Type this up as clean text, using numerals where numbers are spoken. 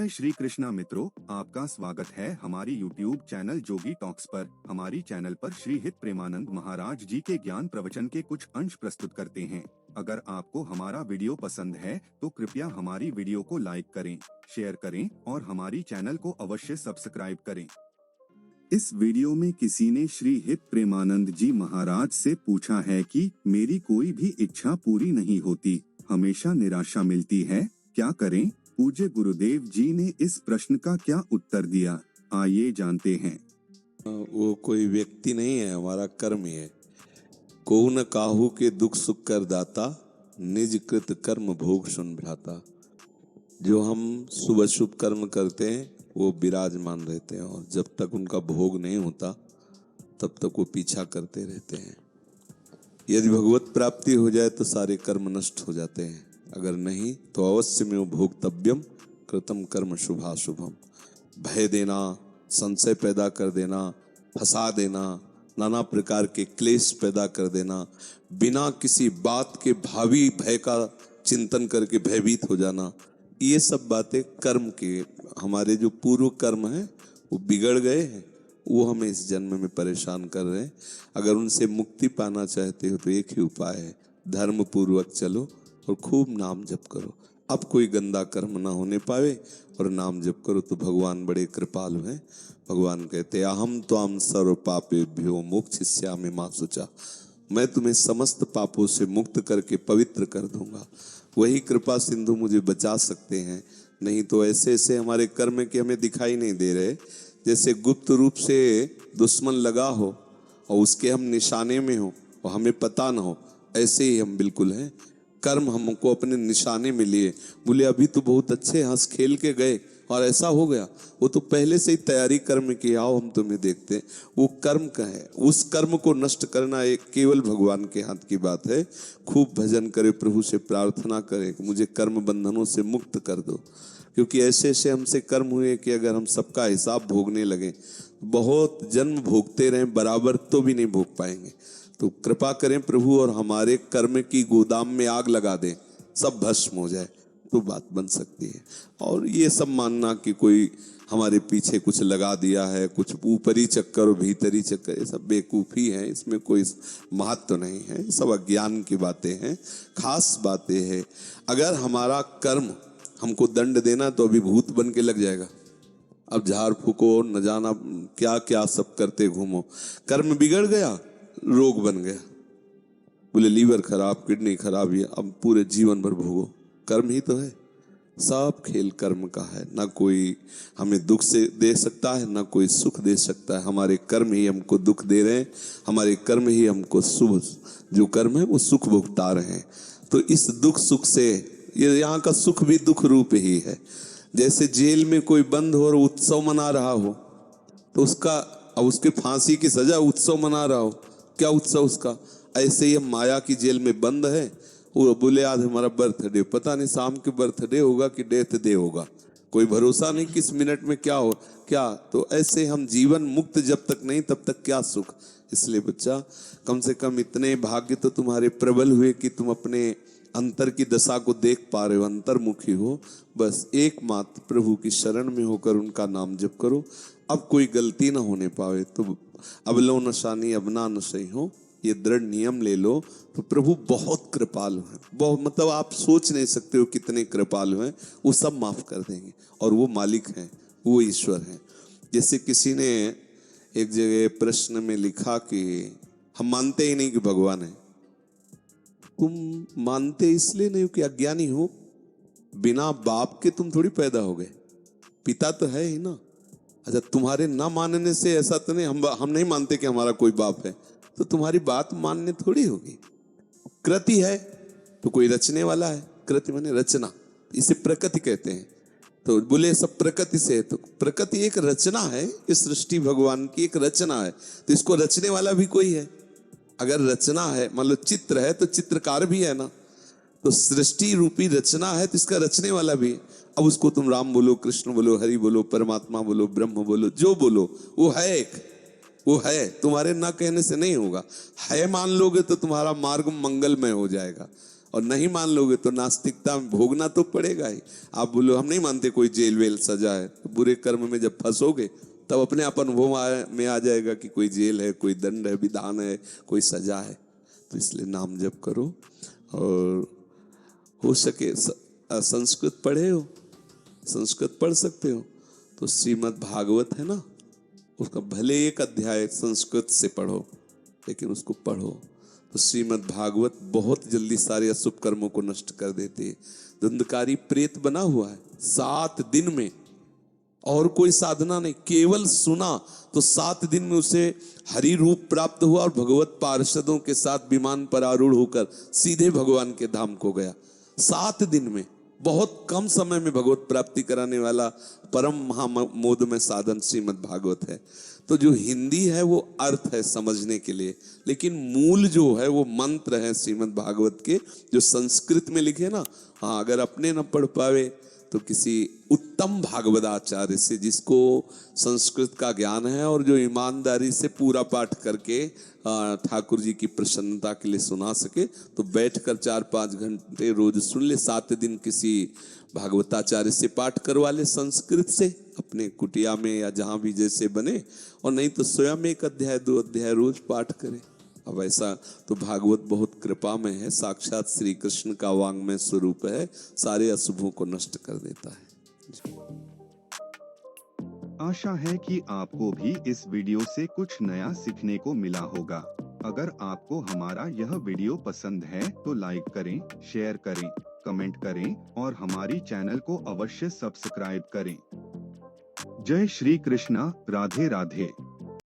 जय श्री कृष्णा मित्रों, आपका स्वागत है हमारी YouTube चैनल जोगी टॉक्स पर। हमारी चैनल पर श्री हित प्रेमानंद महाराज जी के ज्ञान प्रवचन के कुछ अंश प्रस्तुत करते हैं। अगर आपको हमारा वीडियो पसंद है तो कृपया हमारी वीडियो को लाइक करें, शेयर करें और हमारी चैनल को अवश्य सब्सक्राइब करें। इस वीडियो में किसी ने श्री हित प्रेमानंद जी महाराज से पूछा है कि मेरी कोई भी इच्छा पूरी नहीं होती, हमेशा निराशा मिलती है, क्या करें? पूज्य गुरुदेव जी ने इस प्रश्न का क्या उत्तर दिया, आइए जानते हैं। वो कोई व्यक्ति नहीं है, हमारा कर्म ही है। को न काहू के दुख सुख कर दाता, निज कृत कर्म भोग सुन भ्राता। जो हम शुभ शुभ कर्म करते हैं वो विराजमान रहते हैं, और जब तक उनका भोग नहीं होता तब तक वो पीछा करते रहते हैं। यदि भगवत प्राप्ति हो जाए तो सारे कर्म नष्ट हो जाते हैं, अगर नहीं तो अवश्य में भोक्तव्यम कृतम कर्म शुभाशुभम। भय देना, संशय पैदा कर देना, फंसा देना, नाना प्रकार के क्लेश पैदा कर देना, बिना किसी बात के भावी भय का चिंतन करके भयभीत हो जाना, ये सब बातें कर्म के, हमारे जो पूर्व कर्म हैं वो बिगड़ गए हैं, वो हमें इस जन्म में परेशान कर रहे हैं। अगर उनसे मुक्ति पाना चाहते हो तो एक ही उपाय है, धर्म पूर्वक चलो और खूब नाम जप करो। अब कोई गंदा कर्म ना होने पावे और नाम जप करो तो भगवान बड़े कृपालु हैं। भगवान कहते हैं अहम त्वाम सर्व पापेभ्यो मोक्षयिष्यामि मा शुचा। मैं तुम्हें समस्त पापों से मुक्त करके पवित्र कर दूंगा। वही कृपा सिंधु मुझे बचा सकते हैं, नहीं तो ऐसे ऐसे हमारे कर्म के हमें दिखाई नहीं दे रहे। जैसे गुप्त रूप से दुश्मन लगा हो और उसके हम निशाने में हो और हमें पता ना हो, ऐसे ही हम बिल्कुल हैं। कर्म हमको अपने निशाने में लिए, बोले अभी तो बहुत अच्छे हंस खेल के गए और ऐसा हो गया, वो तो पहले से ही तैयारी कर्म की, आओ हम तुम्हें देखते हैं। वो कर्म का है, उस कर्म को नष्ट करना एक केवल भगवान के हाथ की बात है। खूब भजन करे, प्रभु से प्रार्थना करे कि मुझे कर्म बंधनों से मुक्त कर दो, क्योंकि ऐसे ऐसे हमसे कर्म हुए कि अगर हम सबका हिसाब भोगने लगे, बहुत जन्म भोगते रहें बराबर तो भी नहीं भोग पाएंगे। तो कृपा करें प्रभु और हमारे कर्म की गोदाम में आग लगा दें, सब भस्म हो जाए, तो बात बन सकती है। और ये सब मानना कि कोई हमारे पीछे कुछ लगा दिया है, कुछ ऊपरी चक्कर और भीतरी चक्कर, ये सब बेवकूफ़ी है, इसमें कोई महत्व नहीं है, ये सब अज्ञान की बातें हैं। खास बातें हैं, अगर हमारा कर्म हमको दंड देना तो अभी भूत बन के लग जाएगा। अब झाड़ फूको, न जाना क्या क्या सब करते घूमो, कर्म बिगड़ गया, रोग बन गया, बोले लीवर खराब, किडनी खराब, ये अब पूरे जीवन भर भोगो। कर्म ही तो है, सब खेल कर्म का है। ना कोई हमें दुख से दे सकता है, ना कोई सुख दे सकता है। हमारे कर्म ही हमको दुख दे रहे हैं, हमारे कर्म ही हमको शुभ जो कर्म है वो सुख भुगता रहे हैं। तो इस दुख सुख से, ये यहाँ का सुख भी दुख रूप ही है। जैसे जेल में कोई बंद हो और उत्सव मना रहा हो, तो उसका, अब उसके फांसी की सजा, उत्सव मना रहा हो, क्या उत्सव उसका? ऐसे ही हम माया की जेल में बंद है, वो बोले आज हमारा बर्थडे, पता नहीं शाम के बर्थडे होगा कि डेथ डे होगा, कोई भरोसा नहीं किस मिनट में क्या हो क्या। तो ऐसे हम जीवन मुक्त जब तक नहीं तब तक क्या सुख। इसलिए बच्चा, कम से कम इतने भाग्य तो तुम्हारे प्रबल हुए कि तुम अपने अंतर की दशा को देख पा रहे हो, अंतर्मुखी हो। बस एकमात्र प्रभु की शरण में होकर उनका नाम जप करो। अब कोई गलती ना होने पावे तो अबलो नशानी अबना नशई हो, ये दृढ़ नियम ले लो। तो प्रभु बहुत कृपालु हैं, बहुत, मतलब आप सोच नहीं सकते हो कितने कृपालु हैं। वो सब माफ कर देंगे और वो मालिक हैं, वो ईश्वर हैं। जैसे किसी ने एक जगह प्रश्न में लिखा कि हम मानते ही नहीं कि भगवान है। तुम मानते इसलिए नहीं हो कि अज्ञानी हो, बिना बाप के तुम थोड़ी पैदा हो गए, पिता तो है ही ना। अच्छा, तुम्हारे ना मानने से ऐसा तो नहीं, हम नहीं मानते कि हमारा कोई बाप है, तो तुम्हारी बात मानने थोड़ी होगी। कृति है तो कोई रचने वाला है, कृति माने रचना, इसे प्रकृति कहते हैं। तो बोले सब प्रकृति से है, तो प्रकृति एक रचना है, इस सृष्टि भगवान की एक रचना है, तो इसको रचने वाला भी कोई है। अगर रचना है, मान लो चित्र है तो चित्रकार भी है ना, तो सृष्टि रूपी रचना है तो इसका रचने वाला भी है। अब उसको तुम राम बोलो, कृष्ण बोलो, हरि बोलो, परमात्मा बोलो, ब्रह्म बोलो, जो बोलो, वो है एक, वो है, तुम्हारे ना कहने से नहीं होगा। है मान लोगे तो तुम्हारा मार्ग मंगलमय हो जाएगा। और नहीं मान लोगे तो नास्तिकता में भोगना तो पड़ेगा ही। आप बोलो हम नहीं मानते कोई जेल वेल सजा है, तो बुरे कर्म में जब फंसोगे तब अपने आप अनुभव में आ जाएगा कि कोई जेल है, कोई दंड है, विधान है, कोई सजा है। तो इसलिए नाम जप करो। और हो सके संस्कृत पढ़े हो, संस्कृत पढ़ सकते हो तो श्रीमद् भागवत है ना, उसका भले एक अध्याय संस्कृत से पढ़ो लेकिन उसको पढ़ो। तो श्रीमद् भागवत बहुत जल्दी सारे अशुभ कर्मों को नष्ट कर देती है। धुंधकारी प्रेत बना हुआ है 7 दिन में, और कोई साधना नहीं, केवल सुना तो 7 दिन में उसे हरि रूप प्राप्त हुआ और भगवत पार्षदों के साथ विमान पर आरूढ़ होकर सीधे भगवान के धाम को गया। 7 दिन में, बहुत कम समय में भगवत प्राप्ति कराने वाला परम महामोदमय साधन श्रीमद् भागवत है। तो जो हिंदी है वो अर्थ है समझने के लिए, लेकिन मूल जो है वो मंत्र है श्रीमद् भागवत के, जो संस्कृत में लिखे ना। हाँ, अगर अपने न पढ़ पावे तो किसी उत्तम भागवताचार्य से, जिसको संस्कृत का ज्ञान है और जो ईमानदारी से पूरा पाठ करके ठाकुर जी की प्रसन्नता के लिए सुना सके, तो बैठकर 4-5 घंटे रोज सुन ले। 7 दिन किसी भागवताचार्य से पाठ करवा ले संस्कृत से, अपने कुटिया में या जहां भी जैसे बने, और नहीं तो स्वयं 1 अध्याय 2 अध्याय रोज पाठ करे। अब ऐसा तो भागवत बहुत कृपा में है, साक्षात श्री कृष्ण का वांग्मय स्वरूप है, सारे अशुभों को नष्ट कर देता है। आशा है कि आपको भी इस वीडियो से कुछ नया सीखने को मिला होगा। अगर आपको हमारा यह वीडियो पसंद है तो लाइक करें, शेयर करें, कमेंट करें और हमारी चैनल को अवश्य सब्सक्राइब करें। जय श्री कृष्णा, राधे राधे।